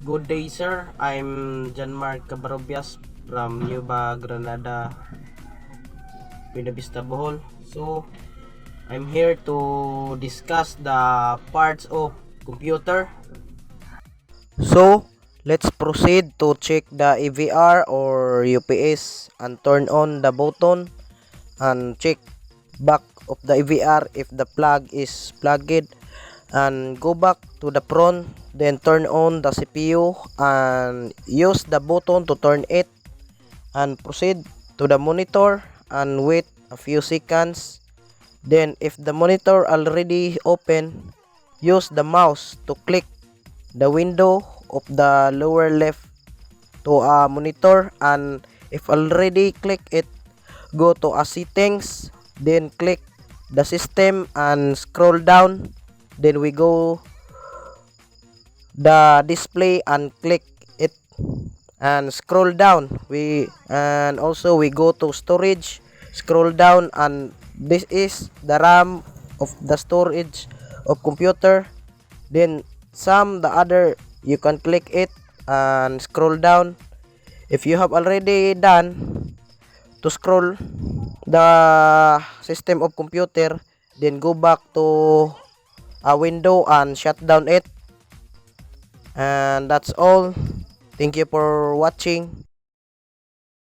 Good day, sir. I'm John Mark Cabarobias from Nueva Granada, Buena Vista, Bohol. So, I'm here to discuss the parts of computer. So, let's proceed to check the EVR or UPS and turn on the button and check back of the EVR if the plug is plugged, and go back to the front, then turn on the CPU and use the button to turn it, and proceed to the monitor and wait a few seconds. Then if the monitor already open, use the mouse to click the window of the lower left to a monitor, and if already click it, go to a settings, then click the system and scroll down, then we go the display and click it and scroll down, and also we go to storage, scroll down, and this is the RAM of the storage of computer. Then some the other, you can click it and scroll down. If you have already done to scroll the system of computer, then go back to a window and shut down it. And that's all. Thank you for watching.